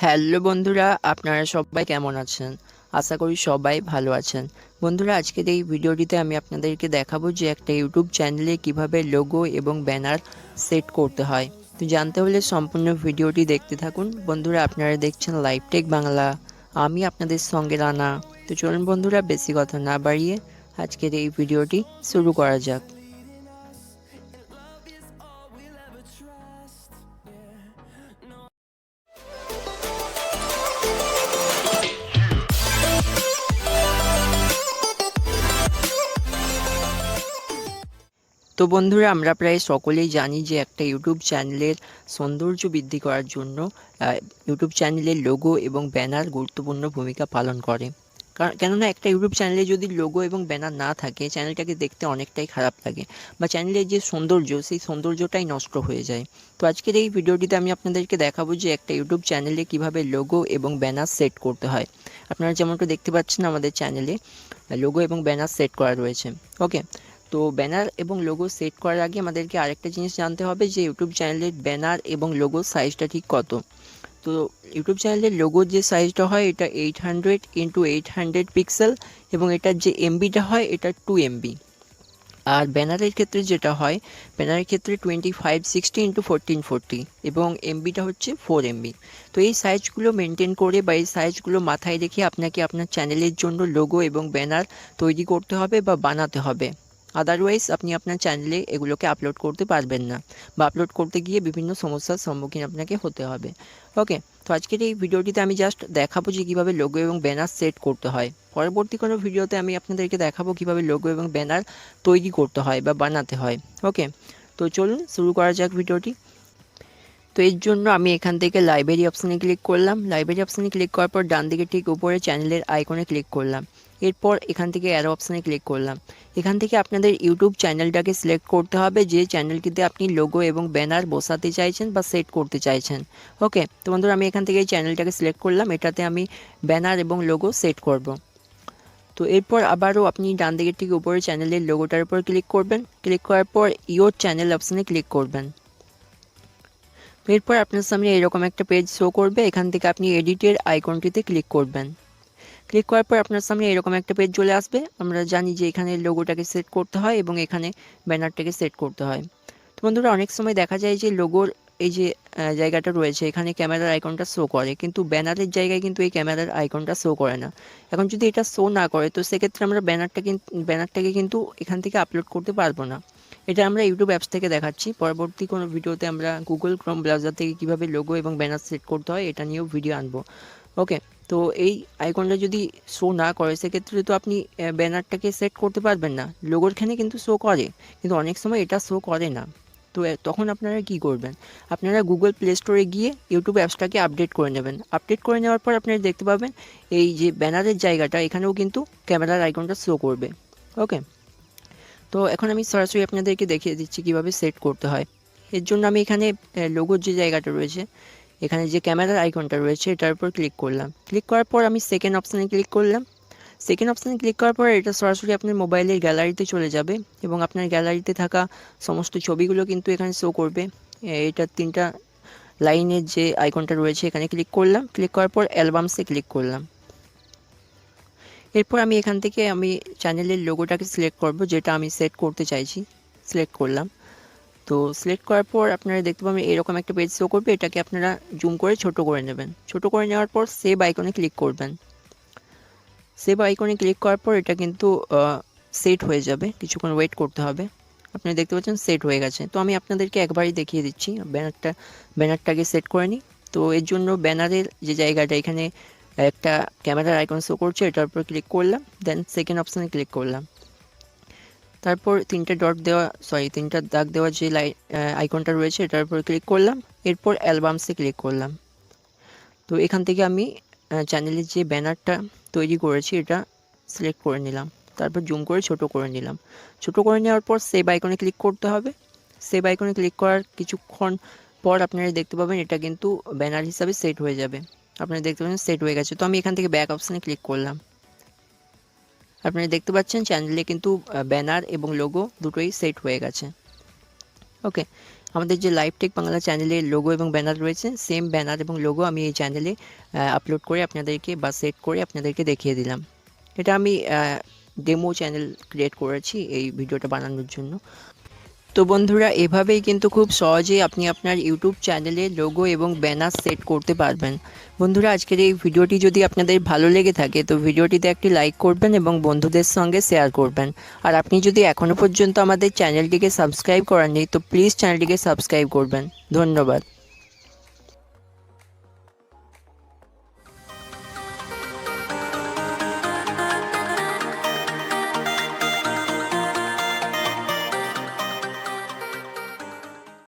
Hello বন্ধুরা, আপনারা সবাই কেমন আছেন? আশা করি সবাই ভালো আছেন। বন্ধুরা, আজকের এই ভিডিওটিতে আমি আপনাদেরকে দেখাবো যে একটা ইউটিউব চ্যানেলে কিভাবে লোগো এবং ব্যানার সেট করতে হয়। তো জানতে হলে সম্পূর্ণ ভিডিওটি দেখতে থাকুন। বন্ধুরা, আপনারা দেখছেন লাইভ টেক বাংলা, আমি আপনাদের সঙ্গে রানা। তো চলুন বন্ধুরা, বেশি কথা না বাড়িয়ে আজকের এই ভিডিওটি শুরু করা যাক। তো বন্ধুরা, আমরা প্রায় সকলেই জানি যে একটা ইউটিউব চ্যানেলের সৌন্দর্য বৃদ্ধি করার জন্য ইউটিউব চ্যানেলের লোগো এবং ব্যানার গুরুত্বপূর্ণ ভূমিকা পালন করে। কেননা একটা ইউটিউব চ্যানেলে যদি লোগো এবং ব্যানার না থাকে, চ্যানেলটাকে দেখতে অনেকটাই খারাপ লাগে, বা চ্যানেলের যে সৌন্দর্য, সেই সৌন্দর্যটাই নষ্ট হয়ে যায়। তো আজকের এই ভিডিওটিতে আমি আপনাদেরকে দেখাবো যে একটা ইউটিউব চ্যানেলে কিভাবে লোগো এবং ব্যানার সেট করতে হয়। আপনারা যেমনটা দেখতে পাচ্ছেন, আমাদের চ্যানেলে লোগো এবং ব্যানার সেট করা রয়েছে। ওকে, তো ব্যানার এবং লোগো সেট করার আগে আমাদেরকে আরেকটা জিনিস জানতে হবে যে ইউটিউব চ্যানেলের ব্যানার এবং লোগোর সাইজটা ঠিক কত। তো ইউটিউব চ্যানেলের লোগোর যে সাইজটা হয়, এটা 800x800 পিক্সেল, এবং এটার যে এমবিটা হয় এটা 2 MB। আর ব্যানারের ক্ষেত্রে যেটা হয়, ব্যানারের ক্ষেত্রে 2560x1440, এবং এমবিটা হচ্ছে 4 MB। তো এই সাইজগুলো মেনটেন করে বা এই সাইজগুলো মাথায় রেখে আপনাকে আপনার চ্যানেলের জন্য লোগো এবং ব্যানার তৈরি করতে হবে বা বানাতে হবে। আদারওয়াইজ আপনি আপনার চ্যানেলে এগুলোকে আপলোড করতে পারবেন না, বা আপলোড করতে গিয়ে বিভিন্ন সমস্যার সম্মুখীন আপনাকে হতে হবে। ওকে, তো আজকের এই ভিডিওটিতে আমি জাস্ট দেখাবো যে কীভাবে লোগো এবং ব্যানার সেট করতে হয়। পরবর্তী কোনো ভিডিওতে আমি আপনাদেরকে দেখাবো কীভাবে লোগো এবং ব্যানার তৈরি করতে হয় বা বানাতে হয়। ওকে, তো চলুন শুরু করা যাক ভিডিওটি। তো এর জন্য আমি এখান থেকে লাইব্রেরি অপশানে ক্লিক করলাম। লাইব্রেরি অপশানে ক্লিক করার পর ডান দিকে ঠিক উপরে চ্যানেলের আইকনে ক্লিক করলাম। এরপর এখান থেকে অ্যারো অপশানে ক্লিক করলাম। এখান থেকে আপনাদের ইউটিউব চ্যানেলটাকে সিলেক্ট করতে হবে, যে চ্যানেলটিতে আপনি লোগো এবং ব্যানার বসাতে চাইছেন বা সেট করতে চাইছেন। ওকে, তো বন্ধুরা, আমি এখান থেকে এই চ্যানেলটাকে সিলেক্ট করলাম, এটাতে আমি ব্যানার এবং লোগো সেট করব। তো এরপর আবারও আপনি ডান দিকের ঠিক উপরে চ্যানেলের লোগোটার উপর ক্লিক করবেন। ক্লিক করার পর ইওর চ্যানেল অপশানে ক্লিক করবেন। তো এরপর আপনার সামনে এরকম একটা পেজ শো করবে। এখান থেকে আপনি এডিটের আইকনটিতে ক্লিক করবেন। ক্লিক করার পর আপনার সামনে এরকম একটা পেজ চলে আসবে। আমরা জানি যে এখানে লোগোটাকে সেট করতে হয় এবং এখানে ব্যানারটাকে সেট করতে হয়। তো বন্ধুরা, অনেক সময় দেখা যায় যে লোগোর এই যে জায়গাটা রয়েছে, এখানে ক্যামেরার আইকনটা শো করে, কিন্তু ব্যানারের জায়গায় কিন্তু এই ক্যামেরার আইকনটা শো করে না। এখন যদি এটা শো না করে, তো সেক্ষেত্রে আমরা ব্যানারটাকে কিন্তু এখান থেকে আপলোড করতে পারবো না। এটা আমরা ইউটিউব অ্যাপস থেকে দেখাচ্ছি। পরবর্তী কোনো ভিডিওতে আমরা গুগল ক্রোম ব্রাউজার থেকে কীভাবে লোগো এবং ব্যানার সেট করতে হয় এটা নিয়েও ভিডিও আনবো। ওকে, তো এই আইকনটা যদি শো না করে, সেক্ষেত্রে তো আপনি ব্যানারটাকে সেট করতে পারবেন না। লোগোরখানে কিন্তু শো করে, কিন্তু অনেক সময় এটা শো করে না। তো তখন আপনারা কি করবেন? আপনারা গুগল প্লে স্টোরে গিয়ে ইউটিউব অ্যাপসটাকে আপডেট করে নেবেন। আপডেট করে নেওয়ার পর আপনারা দেখতে পাবেন এই যে ব্যানারের জায়গাটা, এখানেও কিন্তু ক্যামেরার আইকনটা শো করবে। ওকে, তো এখন আমি সরাসরি আপনাদেরকে দেখিয়ে দিচ্ছি কিভাবে সেট করতে হয়। এর জন্য আমি এখানে লোগোর যে জায়গাটা রয়েছে, এখানে যে ক্যামেরার আইকনটা রয়েছে এটার উপর ক্লিক করলাম। ক্লিক করার পর আমি সেকেন্ড অপশানে ক্লিক করলাম। সেকেন্ড অপশানে ক্লিক করার পর এটা সরাসরি আপনার মোবাইলের গ্যালারিতে চলে যাবে, এবং আপনার গ্যালারিতে থাকা সমস্ত ছবিগুলো কিন্তু এখানে শো করবে। এটা 3টা লাইনের যে আইকনটা রয়েছে, এখানে ক্লিক করলাম। ক্লিক করার পর অ্যালবামসে ক্লিক করলাম। এরপর আমি এখান থেকে আমি চ্যানেলের লোগোটাকে সিলেক্ট করব, যেটা আমি সেট করতে চাইছি। সিলেক্ট করলাম। তো সিলেক্ট করার পর আপনারা দেখতে পাবেন এরকম একটা পেজ শো করবে। এটাকে আপনারা জুম করে ছোট করে নেবেন। ছোট করে নেওয়ার পর সেভ আইকনে ক্লিক করবেন। সেভ আইকনে ক্লিক করার পর এটা কিন্তু সেট হয়ে যাবে, কিছুক্ষণ ওয়েট করতে হবে। আপনারা দেখতে পাচ্ছেন সেট হয়ে গেছে। তো আমি আপনাদেরকে একবারই দেখিয়ে দিচ্ছি ব্যানারটাকে সেট করে নিই। তো এর জন্য ব্যানারের যে জায়গাটা, এখানে একটা ক্যামেরার আইকন শো করছে, এটার উপর ক্লিক করলাম। দেন সেকেন্ড অপশানে ক্লিক করলাম। তারপর 3টা দাগ দেওয়া যে আইকনটা রয়েছে, এটার উপর ক্লিক করলাম। এরপর অ্যালবামসে ক্লিক করলাম। তো এখান থেকে আমি চ্যানেলের যে ব্যানারটা তৈরি করেছি এটা সিলেক্ট করে নিলাম। তারপর জুম করে ছোট করে নিলাম। ছোট করে নেওয়ার পর সেভ আইকনে ক্লিক করতে হবে। সেভ আইকনে ক্লিক করার কিছুক্ষণ পর আপনারা দেখতে পাবেন এটা কিন্তু ব্যানার হিসাবে সেট হয়ে যাবে। আপনারা দেখতে পাচ্ছেন সেট হয়ে গেছে। তো আমি এখান থেকে ব্যাক অপশানে ক্লিক করলাম। আপনারা দেখতে পাচ্ছেন চ্যানেলে কিন্তু ব্যানার এবং লোগো দুটোই সেট হয়ে গেছে। ওকে, আমাদের যে লাইভ টেক বাংলা চ্যানেলের লোগো এবং ব্যানার রয়েছে, সেম ব্যানার এবং লোগো আমি এই চ্যানেলে আপলোড করে আপনাদেরকে বা সেট করে আপনাদেরকে দেখিয়ে দিলাম। এটা আমি ডেমো চ্যানেল ক্রিয়েট করেছি এই ভিডিওটা বানানোর জন্য। তো বন্ধুরা, এভাবেই কিন্তু খুব সহজেই আপনি আপনার ইউটিউব চ্যানেলে লোগো এবং ব্যানার সেট করতে পারবেন। বন্ধুরা, আজকের এই ভিডিওটি যদি আপনাদের ভালো লেগে থাকে তো ভিডিওটিতে একটি লাইক করবেন এবং বন্ধুদের সঙ্গে শেয়ার করবেন। আর আপনি যদি এখনও পর্যন্ত আমাদের চ্যানেলটিকে সাবস্ক্রাইব করেননি তো প্লিজ চ্যানেলটিকে সাবস্ক্রাইব করবেন। ধন্যবাদ।